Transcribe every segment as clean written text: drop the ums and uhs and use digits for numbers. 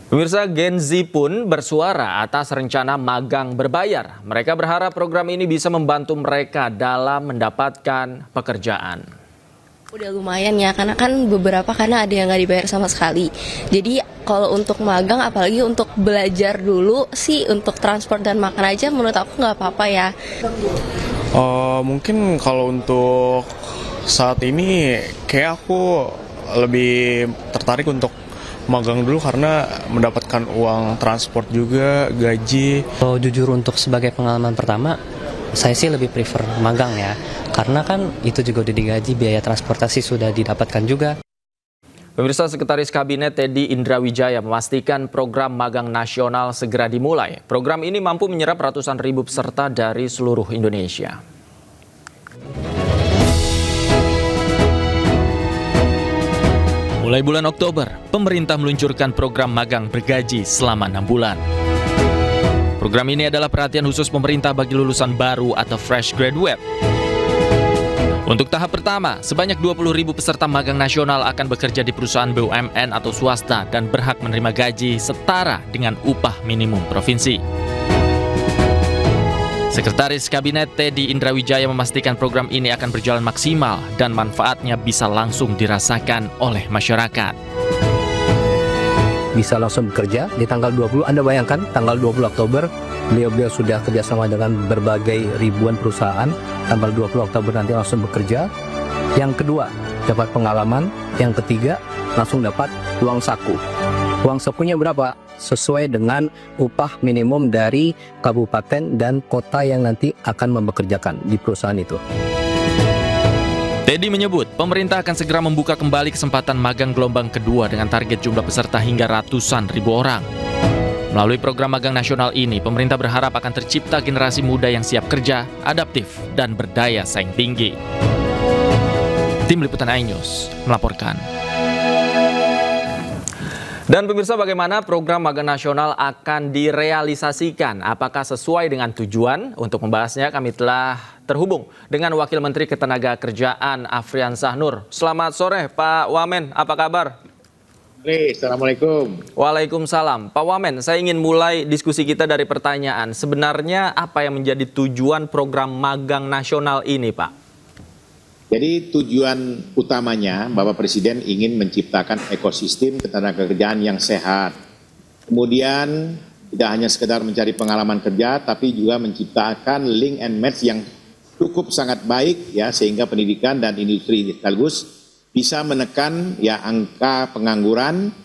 Pemirsa, Gen Z pun bersuara atas rencana magang berbayar. Mereka berharap program ini bisa membantu mereka dalam mendapatkan pekerjaan. Udah lumayan ya, karena kan karena ada yang nggak dibayar sama sekali. Jadi kalau untuk magang, apalagi untuk belajar dulu sih, untuk transport dan makan aja menurut aku nggak apa-apa ya. Mungkin kalau untuk saat ini kayak aku lebih tertarik untuk magang dulu karena mendapatkan uang transport juga, gaji. Kalau jujur untuk sebagai pengalaman pertama, saya sih lebih prefer magang ya. Karena kan itu juga udah digaji, biaya transportasi sudah didapatkan juga. Pemirsa, Sekretaris Kabinet Teddy Indrawijaya memastikan program magang nasional segera dimulai. Program ini mampu menyerap ratusan ribu peserta dari seluruh Indonesia. Mulai bulan Oktober, pemerintah meluncurkan program magang bergaji selama 6 bulan. Program ini adalah perhatian khusus pemerintah bagi lulusan baru atau fresh graduate. Untuk tahap pertama, sebanyak 20.000 peserta magang nasional akan bekerja di perusahaan BUMN atau swasta dan berhak menerima gaji setara dengan upah minimum provinsi. Sekretaris Kabinet Teddy Indrawijaya memastikan program ini akan berjalan maksimal dan manfaatnya bisa langsung dirasakan oleh masyarakat. Bisa langsung bekerja di tanggal 20, Anda bayangkan tanggal 20 Oktober, beliau sudah kerjasama dengan berbagai ribuan perusahaan, tanggal 20 Oktober nanti langsung bekerja. Yang kedua, dapat pengalaman. Yang ketiga, langsung dapat uang saku. Uang sakunya berapa? Sesuai dengan upah minimum dari kabupaten dan kota yang nanti akan mempekerjakan di perusahaan itu. Teddy menyebut pemerintah akan segera membuka kembali kesempatan magang gelombang kedua dengan target jumlah peserta hingga ratusan ribu orang. Melalui program magang nasional ini, pemerintah berharap akan tercipta generasi muda yang siap kerja, adaptif, dan berdaya saing tinggi. Tim Liputan iNews melaporkan. Dan pemirsa, bagaimana program magang nasional akan direalisasikan? Apakah sesuai dengan tujuan? Untuk membahasnya kami telah terhubung dengan Wakil Menteri Ketenagakerjaan Afriansah Nur. Selamat sore Pak Wamen, apa kabar? Assalamualaikum. Waalaikumsalam. Pak Wamen, saya ingin mulai diskusi kita dari pertanyaan. Sebenarnya apa yang menjadi tujuan program magang nasional ini, Pak? Jadi tujuan utamanya Bapak Presiden ingin menciptakan ekosistem ketenagakerjaan yang sehat. Kemudian tidak hanya sekedar mencari pengalaman kerja, tapi juga menciptakan link and match yang cukup sangat baik ya, sehingga pendidikan dan industri sekaligus bisa menekan ya angka pengangguran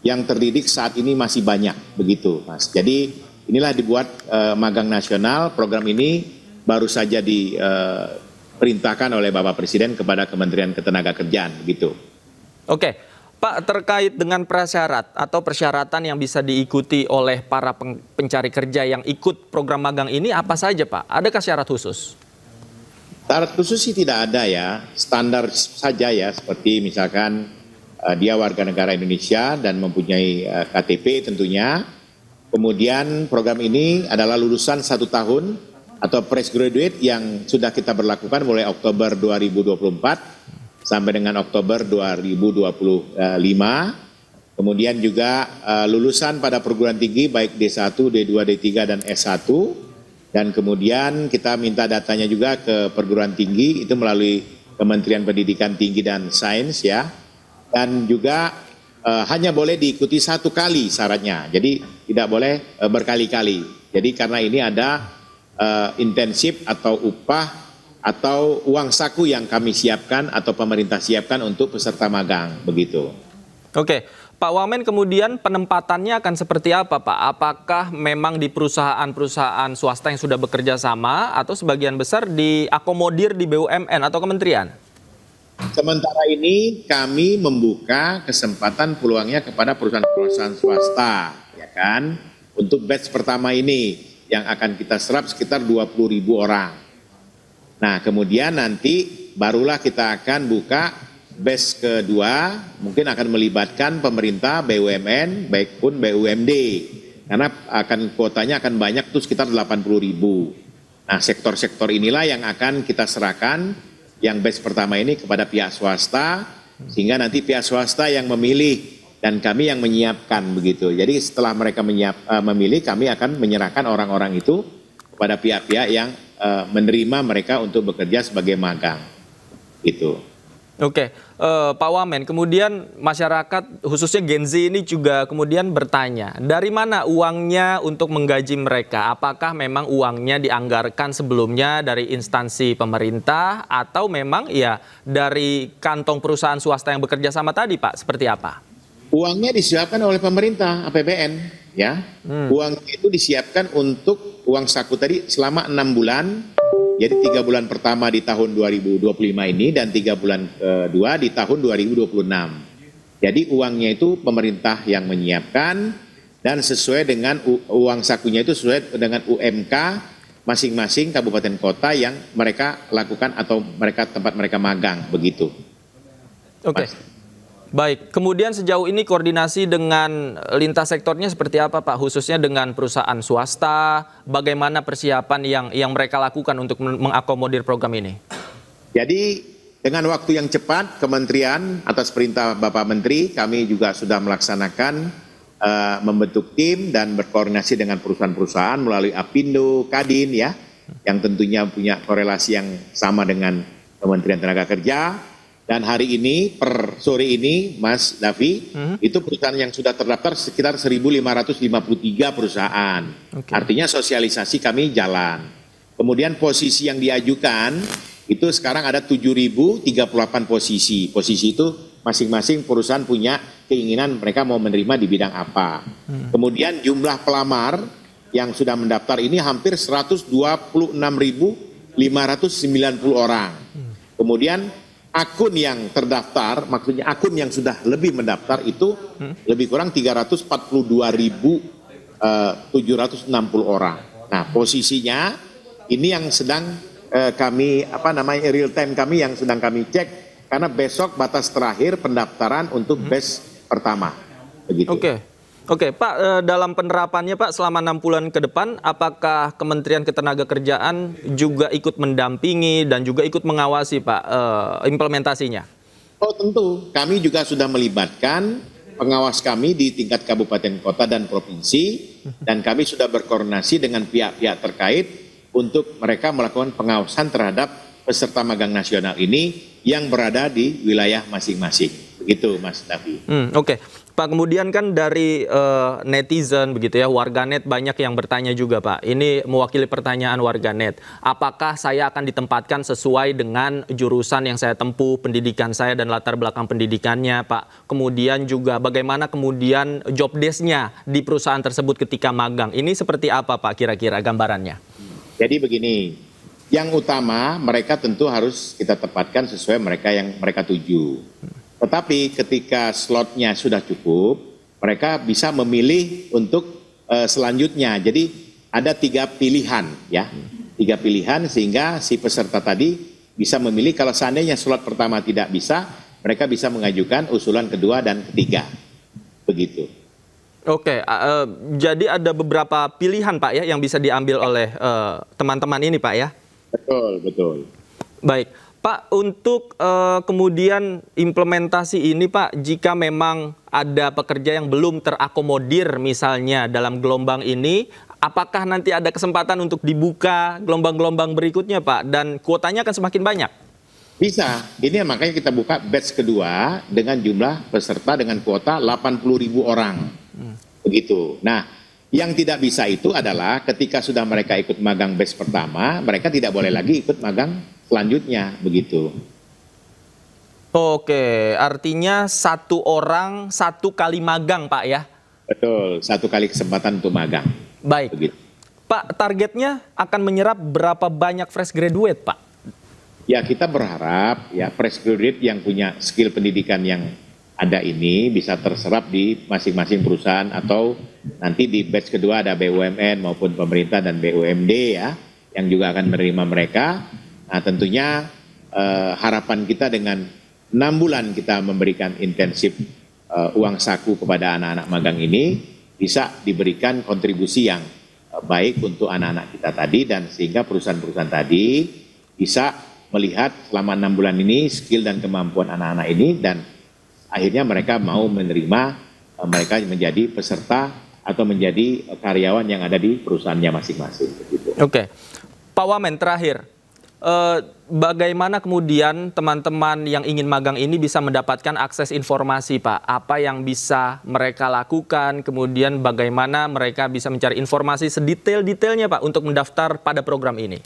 yang terdidik saat ini masih banyak, begitu Mas. Jadi inilah dibuat magang nasional. Program ini baru saja diperintahkan oleh Bapak Presiden kepada Kementerian Ketenagakerjaan, gitu. Oke, Pak, terkait dengan prasyarat atau persyaratan yang bisa diikuti oleh para pencari kerja yang ikut program magang ini apa saja, Pak? Adakah syarat khusus? Syarat khusus sih tidak ada ya, standar saja ya, seperti misalkan dia warga negara Indonesia dan mempunyai KTP tentunya. Kemudian program ini adalah lulusan 1 tahun atau fresh graduate yang sudah kita berlakukan mulai Oktober 2024 sampai dengan Oktober 2025. Kemudian juga lulusan pada perguruan tinggi baik D1, D2, D3 dan S1. Dan kemudian kita minta datanya juga ke perguruan tinggi itu melalui Kementerian Pendidikan Tinggi dan Sains ya. Dan juga hanya boleh diikuti 1 kali syaratnya. Jadi tidak boleh berkali-kali. Jadi karena ini ada intensif atau upah atau uang saku yang kami siapkan atau pemerintah siapkan untuk peserta magang, begitu. Oke, Pak Wamen, kemudian penempatannya akan seperti apa, Pak? Apakah memang di perusahaan-perusahaan swasta yang sudah bekerja sama atau sebagian besar diakomodir di BUMN atau kementerian? Sementara ini kami membuka kesempatan peluangnya kepada perusahaan-perusahaan swasta, ya kan? Untuk batch pertama ini yang akan kita serap sekitar 20.000 orang. Nah, kemudian nanti barulah kita akan buka batch kedua, mungkin akan melibatkan pemerintah, BUMN, baik pun BUMD. Karena kuotanya akan banyak tuh sekitar 80.000. Nah, sektor-sektor inilah yang akan kita serahkan yang batch pertama ini kepada pihak swasta, sehingga nanti pihak swasta yang memilih dan kami yang menyiapkan begitu. Jadi setelah mereka memilih, kami akan menyerahkan orang-orang itu kepada pihak-pihak yang menerima mereka untuk bekerja sebagai magang. Gitu. Oke, Pak Wamen, kemudian masyarakat khususnya Gen Z ini juga kemudian bertanya, dari mana uangnya untuk menggaji mereka? Apakah memang uangnya dianggarkan sebelumnya dari instansi pemerintah atau memang ya dari kantong perusahaan swasta yang bekerja sama tadi, Pak? Seperti apa? Uangnya disiapkan oleh pemerintah, APBN, ya. Uang itu disiapkan untuk uang saku tadi selama 6 bulan. Jadi 3 bulan pertama di tahun 2025 ini dan 3 bulan kedua di tahun 2026. Jadi uangnya itu pemerintah yang menyiapkan dan sesuai dengan uang sakunya itu sesuai dengan UMK masing-masing kabupaten kota yang mereka lakukan atau tempat mereka magang, begitu. Oke. Baik, kemudian sejauh ini koordinasi dengan lintas sektornya seperti apa Pak? Khususnya dengan perusahaan swasta, bagaimana persiapan yang mereka lakukan untuk mengakomodir program ini? Jadi dengan waktu yang cepat, Kementerian atas perintah Bapak Menteri, kami juga sudah melaksanakan membentuk tim dan berkoordinasi dengan perusahaan-perusahaan melalui Apindo, Kadin ya, yang tentunya punya korelasi yang sama dengan Kementerian Tenaga Kerja. Dan hari ini, per sore ini, Mas Davi, itu perusahaan yang sudah terdaftar sekitar 1.553 perusahaan. Okay. Artinya sosialisasi kami jalan. Kemudian posisi yang diajukan, itu sekarang ada 7.038 posisi. Posisi itu masing-masing perusahaan punya keinginan mereka mau menerima di bidang apa. Kemudian jumlah pelamar yang sudah mendaftar ini hampir 126.590 orang. Kemudian akun yang terdaftar, maksudnya akun yang sudah lebih mendaftar itu lebih kurang 342.760 orang. Nah, posisinya ini yang sedang kami real time kami yang sedang kami cek karena besok batas terakhir pendaftaran untuk batch pertama. Begitu. Oke, Pak, dalam penerapannya Pak selama 6 bulan ke depan, apakah Kementerian Ketenagakerjaan juga ikut mendampingi dan juga ikut mengawasi Pak implementasinya? Oh tentu, kami juga sudah melibatkan pengawas kami di tingkat kabupaten, kota, dan provinsi, dan kami sudah berkoordinasi dengan pihak-pihak terkait untuk mereka melakukan pengawasan terhadap peserta magang nasional ini yang berada di wilayah masing-masing. Begitu Mas Davi. Oke. Pak, kemudian kan dari netizen begitu ya, warganet banyak yang bertanya juga Pak. Ini mewakili pertanyaan warganet. Apakah saya akan ditempatkan sesuai dengan jurusan yang saya tempuh, pendidikan saya dan latar belakang pendidikannya Pak. Kemudian juga bagaimana kemudian job desk-nya di perusahaan tersebut ketika magang. Ini seperti apa Pak kira-kira gambarannya? Jadi begini, yang utama mereka tentu harus kita tempatkan sesuai mereka yang mereka tuju. Tetapi ketika slotnya sudah cukup, mereka bisa memilih untuk selanjutnya. Jadi ada 3 pilihan ya, 3 pilihan sehingga si peserta tadi bisa memilih. Kalau seandainya slot pertama tidak bisa, mereka bisa mengajukan usulan kedua dan ketiga. Begitu. Oke, jadi ada beberapa pilihan Pak ya yang bisa diambil oleh teman-teman ini Pak ya? Betul. Baik. Pak, untuk kemudian implementasi ini Pak, jika memang ada pekerja yang belum terakomodir misalnya dalam gelombang ini, apakah nanti ada kesempatan untuk dibuka gelombang-gelombang berikutnya Pak? Dan kuotanya akan semakin banyak? Bisa, ini makanya kita buka batch kedua dengan jumlah peserta dengan kuota 80.000 orang. Begitu. Nah, yang tidak bisa itu adalah ketika sudah mereka ikut magang batch pertama, mereka tidak boleh lagi ikut magang selanjutnya, begitu. Oke, artinya 1 orang 1 kali magang Pak ya? Betul, 1 kali kesempatan untuk magang. Baik. Begitu. Pak, targetnya akan menyerap berapa banyak fresh graduate Pak? Ya, kita berharap ya fresh graduate yang punya skill pendidikan yang ada ini bisa terserap di masing-masing perusahaan atau nanti di batch kedua ada BUMN maupun pemerintah dan BUMD ya yang juga akan menerima mereka. Nah, tentunya harapan kita dengan 6 bulan kita memberikan intensif uang saku kepada anak-anak magang ini bisa diberikan kontribusi yang baik untuk anak-anak kita tadi dan sehingga perusahaan-perusahaan tadi bisa melihat selama 6 bulan ini skill dan kemampuan anak-anak ini dan akhirnya mereka mau menerima mereka menjadi peserta atau menjadi karyawan yang ada di perusahaannya masing-masing. Gitu. Oke, Pak Wamen terakhir, bagaimana kemudian teman-teman yang ingin magang ini bisa mendapatkan akses informasi, Pak? Apa yang bisa mereka lakukan, kemudian bagaimana mereka bisa mencari informasi sedetail-detailnya, Pak, untuk mendaftar pada program ini?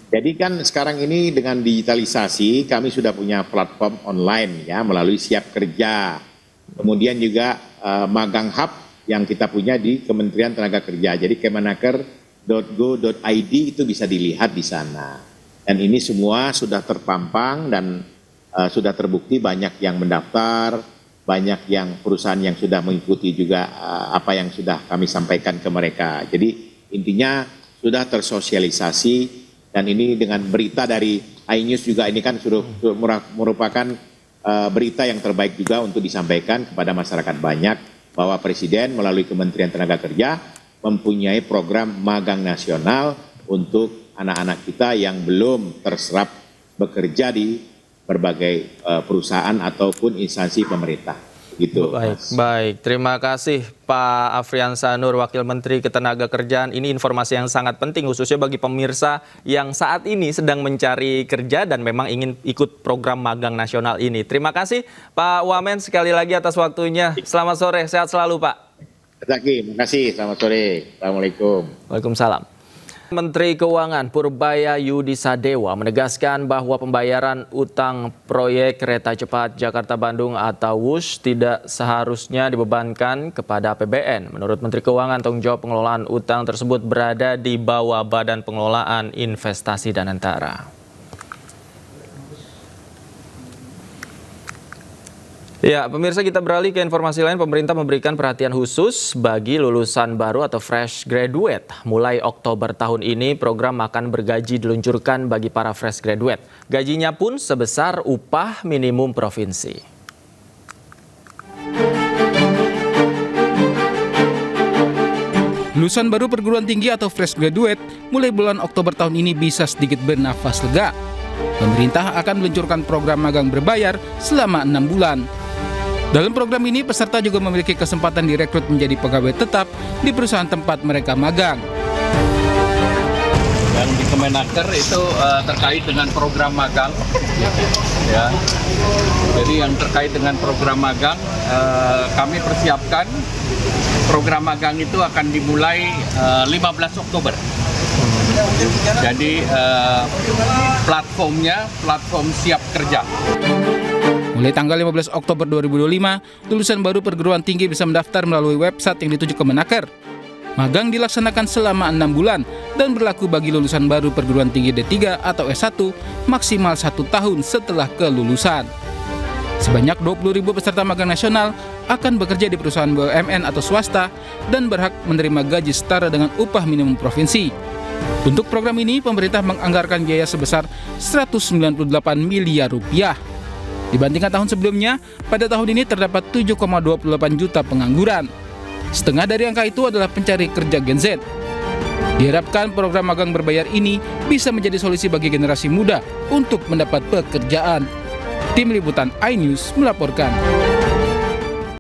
Jadi kan sekarang ini dengan digitalisasi, kami sudah punya platform online ya melalui Siap Kerja. Kemudian juga Magang Hub yang kita punya di Kementerian Tenaga Kerja. Jadi kemenaker.go.id itu bisa dilihat di sana. Dan ini semua sudah terpampang dan sudah terbukti banyak yang mendaftar, banyak yang perusahaan yang sudah mengikuti juga apa yang sudah kami sampaikan ke mereka. Jadi intinya sudah tersosialisasi dan ini dengan berita dari iNews juga ini kan sudah merupakan berita yang terbaik juga untuk disampaikan kepada masyarakat banyak bahwa Presiden melalui Kementerian Tenaga Kerja mempunyai program magang nasional untuk anak-anak kita yang belum terserap bekerja di berbagai perusahaan ataupun instansi pemerintah. Gitu. Baik. Terima kasih Pak Afriansa Nur, Wakil Menteri Ketenagakerjaan. Ini informasi yang sangat penting khususnya bagi pemirsa yang saat ini sedang mencari kerja dan memang ingin ikut program magang nasional ini. Terima kasih Pak Wamen sekali lagi atas waktunya. Selamat sore, sehat selalu Pak. Terima kasih, selamat sore. Assalamualaikum. Waalaikumsalam. Menteri Keuangan Purbaya Yudisadewa menegaskan bahwa pembayaran utang proyek kereta cepat Jakarta-Bandung atau WUS tidak seharusnya dibebankan kepada APBN. Menurut Menteri Keuangan, tanggung jawab pengelolaan utang tersebut berada di bawah Badan Pengelolaan Investasi dan Antara. Ya, pemirsa, kita beralih ke informasi lain. Pemerintah memberikan perhatian khusus bagi lulusan baru atau fresh graduate. Mulai Oktober tahun ini, program makan bergaji diluncurkan bagi para fresh graduate. Gajinya pun sebesar upah minimum provinsi. Lulusan baru perguruan tinggi atau fresh graduate mulai bulan Oktober tahun ini bisa sedikit bernafas lega. Pemerintah akan meluncurkan program magang berbayar selama 6 bulan. Dalam program ini, peserta juga memiliki kesempatan direkrut menjadi pegawai tetap di perusahaan tempat mereka magang. Yang di Kemenaker itu terkait dengan program magang, ya. Jadi yang terkait dengan program magang, kami persiapkan program magang itu akan dimulai 15 Oktober. Jadi platformnya platform Siap Kerja. Mulai tanggal 15 Oktober 2025, lulusan baru perguruan tinggi bisa mendaftar melalui website yang dituju Kemenaker. Magang dilaksanakan selama 6 bulan dan berlaku bagi lulusan baru perguruan tinggi D3 atau S1 maksimal 1 tahun setelah kelulusan. Sebanyak 20.000 peserta magang nasional akan bekerja di perusahaan BUMN atau swasta dan berhak menerima gaji setara dengan upah minimum provinsi. Untuk program ini, pemerintah menganggarkan biaya sebesar Rp198 miliar. Dibandingkan tahun sebelumnya, pada tahun ini terdapat 7,28 juta pengangguran. Setengah dari angka itu adalah pencari kerja Gen Z. Diharapkan program magang berbayar ini bisa menjadi solusi bagi generasi muda untuk mendapat pekerjaan. Tim Liputan iNews melaporkan.